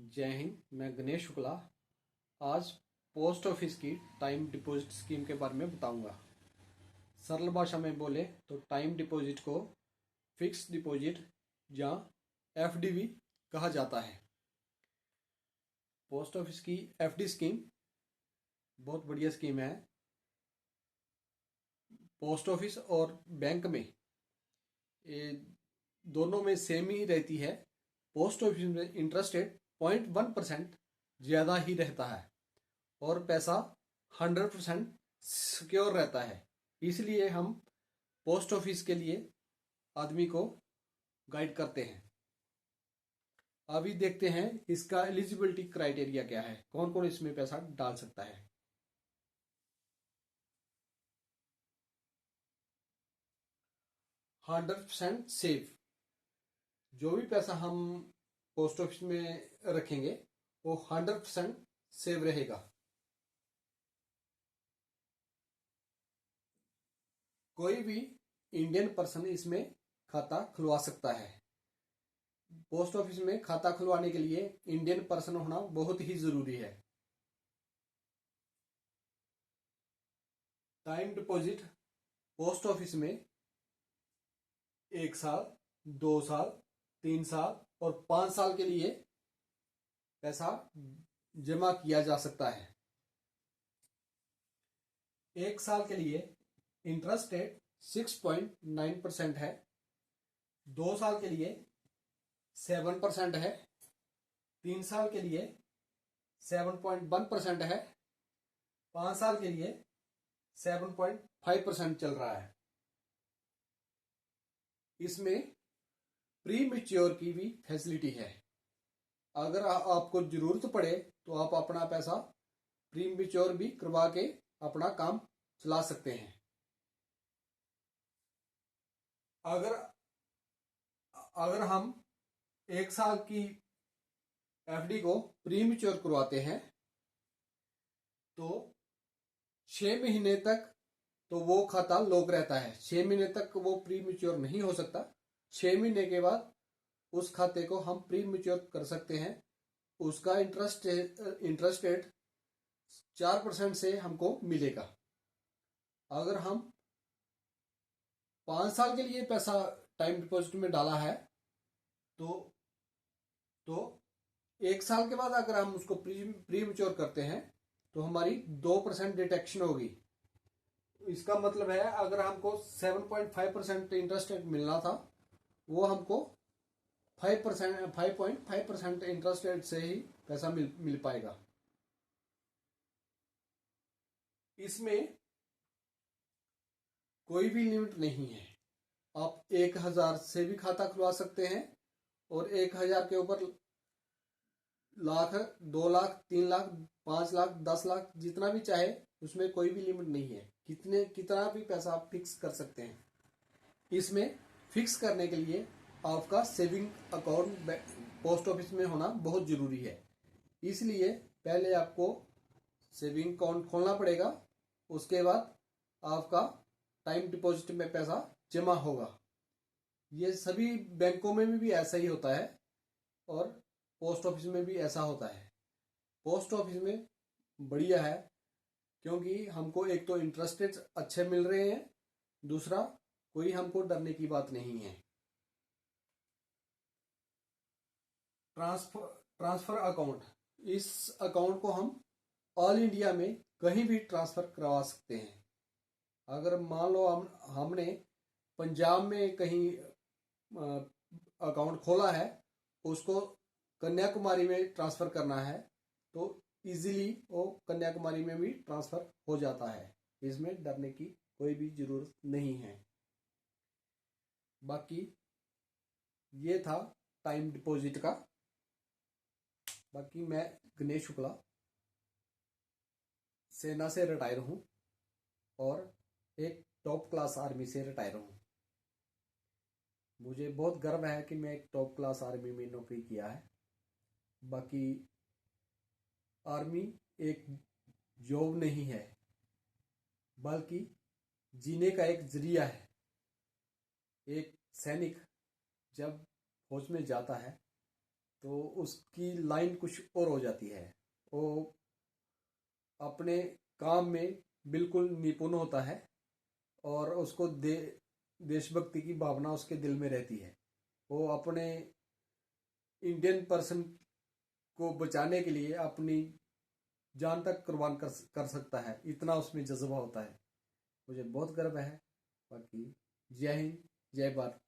जय हिंद। मैं गणेश शुक्ला आज पोस्ट ऑफिस की टाइम डिपॉजिट स्कीम के बारे में बताऊंगा। सरल भाषा में बोले तो टाइम डिपॉजिट को फिक्स डिपॉजिट या एफडी भी कहा जाता है। पोस्ट ऑफिस की एफडी स्कीम बहुत बढ़िया स्कीम है। पोस्ट ऑफिस और बैंक में ये दोनों में सेम ही रहती है। पोस्ट ऑफिस में इंटरेस्ट रेट 0.1% ज़्यादा ही रहता है और पैसा 100% सिक्योर रहता है। इसलिए हम पोस्ट ऑफिस के लिए आदमी को गाइड करते हैं। अभी देखते हैं इसका एलिजिबिलिटी क्राइटेरिया क्या है, कौन कौन इसमें पैसा डाल सकता है। Hundred percent safe. जो भी पैसा हम पोस्ट ऑफिस में रखेंगे वो 100% सेव रहेगा। कोई भी इंडियन पर्सन इसमें खाता खुलवा सकता है। पोस्ट ऑफिस में खाता खुलवाने के लिए इंडियन पर्सन होना बहुत ही जरूरी है। टाइम डिपॉजिट पोस्ट ऑफिस में 1 साल, 2 साल, 3 साल और 5 साल के लिए पैसा जमा किया जा सकता है। 1 साल के लिए इंटरेस्ट रेट 6.9% है। 2 साल के लिए 7% है। 3 साल के लिए 7.1% है। 5 साल के लिए 7.5% चल रहा है। इसमें प्री मैच्योर की भी फैसिलिटी है। अगर आपको जरूरत पड़े तो आप अपना पैसा प्री मैच्योर भी करवा के अपना काम चला सकते हैं। अगर अगर हम 1 साल की एफडी को प्री मैच्योर करवाते हैं तो 6 महीने तक तो वो खाता लॉक रहता है। 6 महीने तक वो प्री मैच्योर नहीं हो सकता। 6 महीने के बाद उस खाते को हम प्री मैच्योर कर सकते हैं। उसका इंटरेस्ट रेट 4% से हमको मिलेगा। अगर हम 5 साल के लिए पैसा टाइम डिपॉजिट में डाला है तो 1 साल के बाद अगर हम उसको प्री मैच्योर करते हैं तो हमारी 2% डिटेक्शन होगी। इसका मतलब है अगर हमको 7.5% इंटरेस्ट रेट मिलना था वो हमको 5.5% इंटरेस्ट रेट से ही पैसा मिल पाएगा। इसमें कोई भी लिमिट नहीं है। आप 1,000 से भी खाता खुलवा सकते हैं और 1,000 के ऊपर लाख, 2 लाख, 3 लाख, 5 लाख, 10 लाख जितना भी चाहे, उसमें कोई भी लिमिट नहीं है। कितना भी पैसा आप फिक्स कर सकते हैं। इसमें फिक्स करने के लिए आपका सेविंग अकाउंट पोस्ट ऑफिस में होना बहुत जरूरी है। इसलिए पहले आपको सेविंग अकाउंट खोलना पड़ेगा। उसके बाद आपका टाइम डिपॉजिट में पैसा जमा होगा। ये सभी बैंकों में भी ऐसा ही होता है और पोस्ट ऑफिस में भी ऐसा होता है। पोस्ट ऑफिस में बढ़िया है क्योंकि हमको एक तो इंटरेस्ट रेट अच्छे मिल रहे हैं, दूसरा कोई हमको डरने की बात नहीं है। ट्रांसफर अकाउंट, इस अकाउंट को हम ऑल इंडिया में कहीं भी ट्रांसफर करवा सकते हैं। अगर मान लो हमने पंजाब में कहीं अकाउंट खोला है, उसको कन्याकुमारी में ट्रांसफर करना है तो इजीली वो कन्याकुमारी में भी ट्रांसफर हो जाता है। इसमें डरने की कोई भी जरूरत नहीं है। बाकी ये था टाइम डिपॉजिट का। बाकी मैं गणेश शुक्ला सेना से रिटायर हूं और एक टॉप क्लास आर्मी से रिटायर हूं। मुझे बहुत गर्व है कि मैं एक टॉप क्लास आर्मी में नौकरी किया है। बाकी आर्मी एक जॉब नहीं है बल्कि जीने का एक जरिया है। एक सैनिक जब फौज में जाता है तो उसकी लाइन कुछ और हो जाती है। वो अपने काम में बिल्कुल निपुण होता है और उसको देशभक्ति की भावना उसके दिल में रहती है। वो अपने इंडियन पर्सन को बचाने के लिए अपनी जान तक कुर्बान कर सकता है, इतना उसमें जज्बा होता है। मुझे बहुत गर्व है। बाकी जय हिंद, जय भारत।